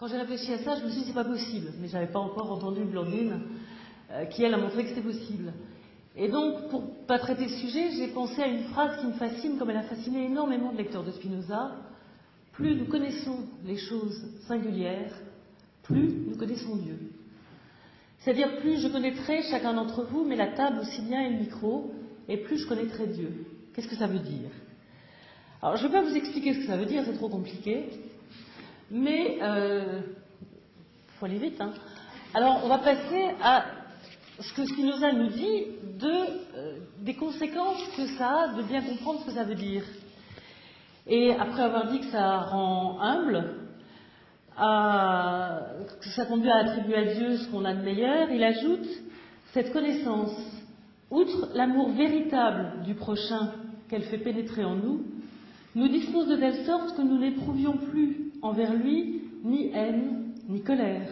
Quand j'ai réfléchi à ça, je me suis dit c'est pas possible, mais je n'avais pas encore entendu Blandine, qui elle a montré que c'était possible. Et donc, pour ne pas traiter le sujet, j'ai pensé à une phrase qui me fascine, comme elle a fasciné énormément de lecteurs de Spinoza. Plus nous connaissons les choses singulières, plus nous connaissons Dieu. C'est-à-dire, plus je connaîtrai chacun d'entre vous, mais la table aussi bien et le micro, et plus je connaîtrai Dieu. Qu'est-ce que ça veut dire? Alors, je ne vais pas vous expliquer ce que ça veut dire, c'est trop compliqué, mais faut aller vite, hein. Alors, on va passer à ce que Spinoza nous dit des conséquences que ça a de bien comprendre ce que ça veut dire. Et après avoir dit que ça rend humble, que ça conduit à attribuer à Dieu ce qu'on a de meilleur, il ajoute cette connaissance, outre l'amour véritable du prochain qu'elle fait pénétrer en nous, nous dispose de telle sorte que nous n'éprouvions plus envers lui ni haine ni colère,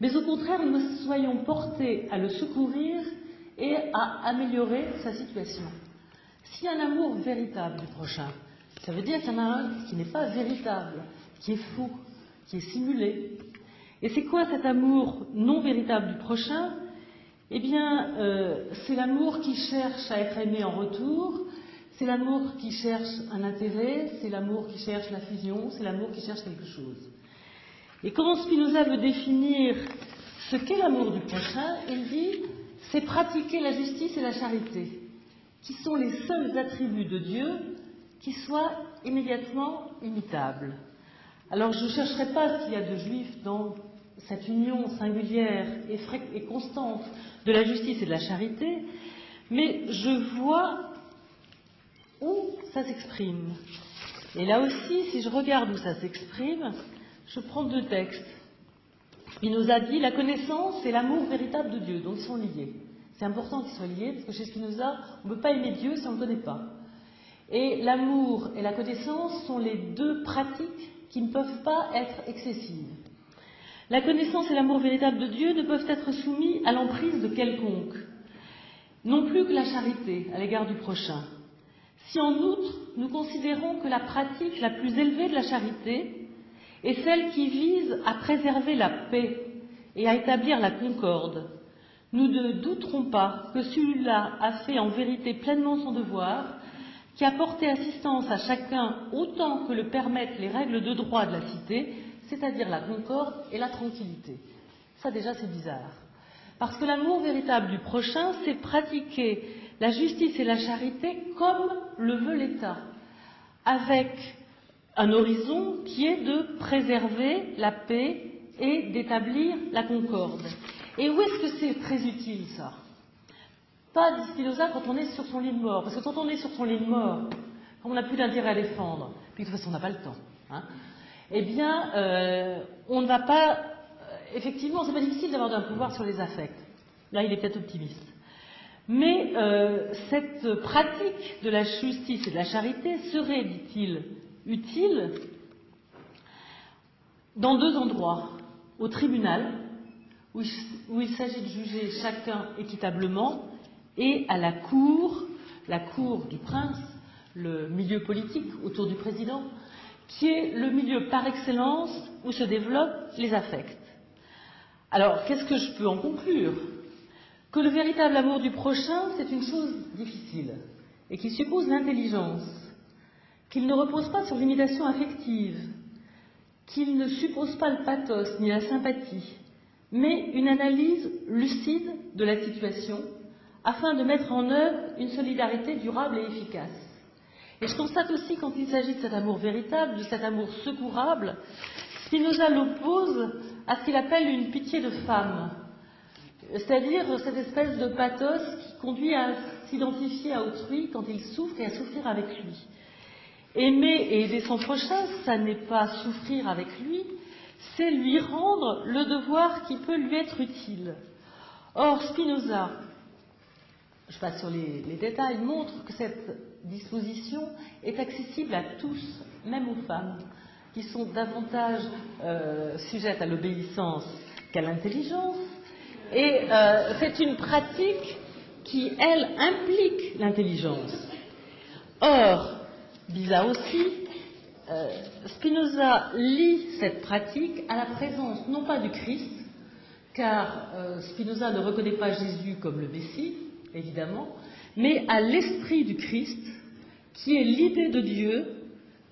mais au contraire nous soyons portés à le secourir et à améliorer sa situation. S'il y a un amour véritable du prochain, ça veut dire qu'il y en a un qui n'est pas véritable, qui est faux, qui est simulé. Et c'est quoi cet amour non véritable du prochain? Eh bien, c'est l'amour qui cherche à être aimé en retour, c'est l'amour qui cherche un intérêt, c'est l'amour qui cherche la fusion, c'est l'amour qui cherche quelque chose. Et comment Spinoza veut définir ce qu'est l'amour du prochain? Il dit, c'est pratiquer la justice et la charité, qui sont les seuls attributs de Dieu qui soient immédiatement imitables. Alors je ne chercherai pas ce qu'il y a de juif dans cette union singulière et constante de la justice et de la charité, mais je vois où ça s'exprime. Et là aussi, si je regarde où ça s'exprime, je prends deux textes. Il nous a dit la connaissance et l'amour véritable de Dieu, donc ils sont liés. C'est important qu'ils soient liés, parce que chez Spinoza, on ne peut pas aimer Dieu si on ne le connaît pas. Et l'amour et la connaissance sont les deux pratiques qui ne peuvent pas être excessives. La connaissance et l'amour véritable de Dieu ne peuvent être soumis à l'emprise de quelconque, non plus que la charité à l'égard du prochain. Si en outre, nous considérons que la pratique la plus élevée de la charité est celle qui vise à préserver la paix et à établir la concorde, nous ne douterons pas que celui-là a fait en vérité pleinement son devoir, qui a porté assistance à chacun autant que le permettent les règles de droit de la cité, c'est-à-dire la concorde et la tranquillité. Ça déjà c'est bizarre. Parce que l'amour véritable du prochain, c'est pratiquer la justice et la charité comme le veut l'État, avec un horizon qui est de préserver la paix et d'établir la concorde. Et où est-ce que c'est très utile ça? Pas dit Spinoza quand on est sur son lit de mort, parce que quand on est sur son lit de mort, on n'a plus d'intérêt à défendre, puis de toute façon on n'a pas le temps, hein, eh bien, on ne va pas... effectivement, c'est pas difficile d'avoir un pouvoir sur les affects. Là, il est peut-être optimiste. Mais cette pratique de la justice et de la charité serait, dit-il, utile dans deux endroits. Au tribunal, où il s'agit de juger chacun équitablement, et à la cour du prince, le milieu politique autour du président, qui est le milieu par excellence où se développent les affects. Alors, qu'est-ce que je peux en conclure? Que le véritable amour du prochain, c'est une chose difficile, et qui suppose l'intelligence, qu'il ne repose pas sur l'imitation affective, qu'il ne suppose pas le pathos ni la sympathie, mais une analyse lucide de la situation, afin de mettre en œuvre une solidarité durable et efficace. Et je constate aussi, quand il s'agit de cet amour véritable, de cet amour secourable, Spinoza l'oppose à ce qu'il appelle une pitié de femme, c'est-à-dire cette espèce de pathos qui conduit à s'identifier à autrui quand il souffre et à souffrir avec lui. Aimer et aider son prochain, ça n'est pas souffrir avec lui, c'est lui rendre le devoir qui peut lui être utile. Or, Spinoza, je passe sur les détails, montre que cette disposition est accessible à tous, même aux femmes, qui sont davantage sujettes à l'obéissance qu'à l'intelligence. Et c'est une pratique qui, elle, implique l'intelligence. Or, dit là aussi, Spinoza lie cette pratique à la présence non pas du Christ, car Spinoza ne reconnaît pas Jésus comme le Messie, évidemment, mais à l'esprit du Christ, qui est l'idée de Dieu,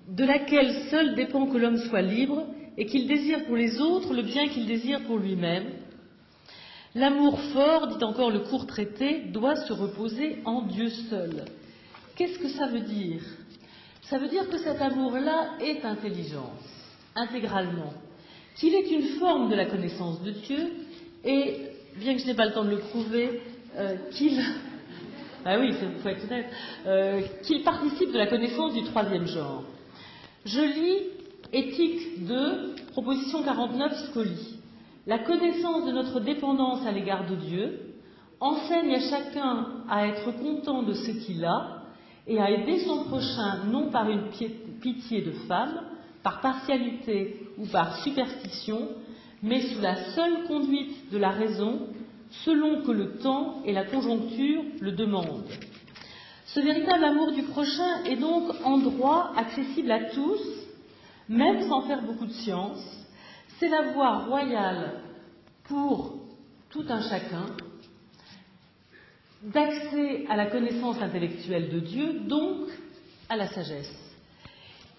de laquelle seul dépend que l'homme soit libre et qu'il désire pour les autres le bien qu'il désire pour lui-même. L'amour fort, dit encore le court traité, doit se reposer en Dieu seul. Qu'est-ce que ça veut dire? Ça veut dire que cet amour-là est intelligence, intégralement, qu'il est une forme de la connaissance de Dieu, et, bien que je n'ai pas le temps de le prouver, qu'il participe de la connaissance du troisième genre. Je lis Éthique 2, proposition 49, Scoli. La connaissance de notre dépendance à l'égard de Dieu enseigne à chacun à être content de ce qu'il a et à aider son prochain non par une pitié de femme, par partialité ou par superstition, mais sous la seule conduite de la raison, selon que le temps et la conjoncture le demandent. Ce véritable amour du prochain est donc en droit accessible à tous, même sans faire beaucoup de science. C'est la voie royale pour tout un chacun d'accès à la connaissance intellectuelle de Dieu, donc à la sagesse.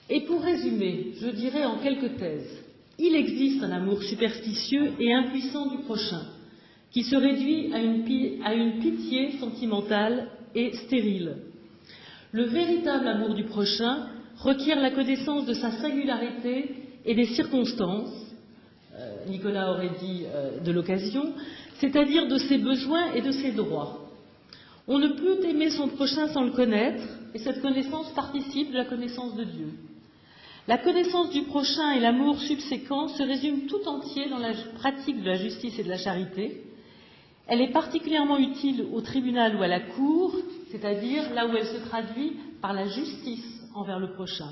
Et pour résumer, je dirais en quelques thèses, il existe un amour superstitieux et impuissant du prochain, qui se réduit à une pitié sentimentale et stérile. Le véritable amour du prochain requiert la connaissance de sa singularité et des circonstances, Nicolas aurait dit de l'occasion, c'est-à-dire de ses besoins et de ses droits. On ne peut aimer son prochain sans le connaître, et cette connaissance participe de la connaissance de Dieu. La connaissance du prochain et l'amour subséquent se résument tout entier dans la pratique de la justice et de la charité. Elle est particulièrement utile au tribunal ou à la cour, c'est-à-dire là où elle se traduit par la justice envers le prochain.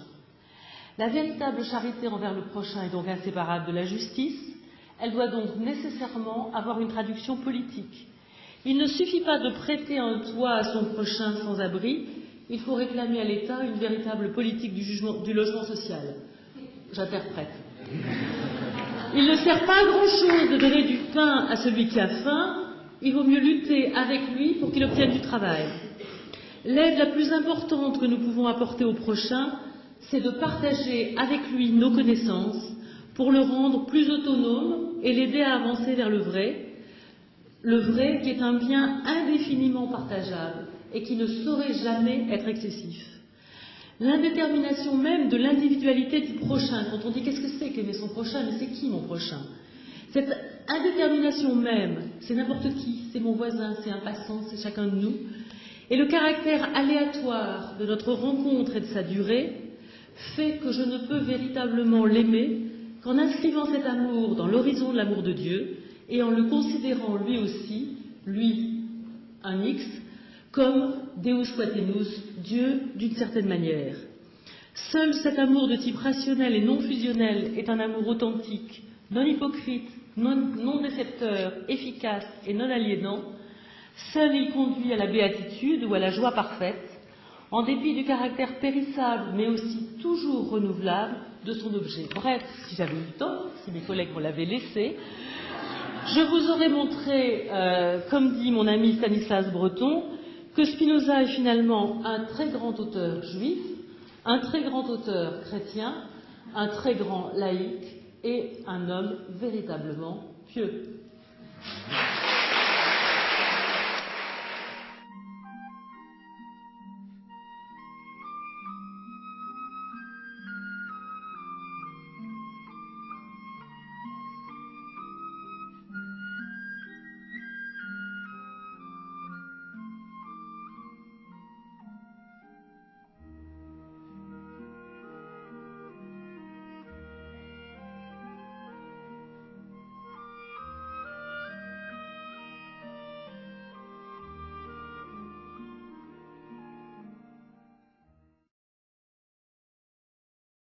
La véritable charité envers le prochain est donc inséparable de la justice. Elle doit donc nécessairement avoir une traduction politique. Il ne suffit pas de prêter un toit à son prochain sans abri, il faut réclamer à l'État une véritable politique du logement social. J'interprète. Il ne sert pas à grand-chose de donner du pain à celui qui a faim, il vaut mieux lutter avec lui pour qu'il obtienne du travail. L'aide la plus importante que nous pouvons apporter au prochain, c'est de partager avec lui nos connaissances pour le rendre plus autonome et l'aider à avancer vers le vrai qui est un bien indéfiniment partageable et qui ne saurait jamais être excessif. L'indétermination même de l'individualité du prochain, quand on dit qu'est-ce que c'est qu'aimer son prochain, mais c'est qui mon prochain? Cette indétermination même, c'est n'importe qui, c'est mon voisin, c'est un passant, c'est chacun de nous, et le caractère aléatoire de notre rencontre et de sa durée fait que je ne peux véritablement l'aimer qu'en inscrivant cet amour dans l'horizon de l'amour de Dieu et en le considérant lui aussi, lui, un X, comme Deus quatenus, Dieu d'une certaine manière. Seul cet amour de type rationnel et non fusionnel est un amour authentique, non hypocrite, non décepteur, efficace et non aliénant. Seul il conduit à la béatitude ou à la joie parfaite, en dépit du caractère périssable mais aussi toujours renouvelable de son objet. Bref, si j'avais eu le temps, si mes collègues me l'avaient laissé, je vous aurais montré, comme dit mon ami Stanislas Breton, que Spinoza est finalement un très grand auteur juif, un très grand auteur chrétien, un très grand laïc et un homme véritablement pieux.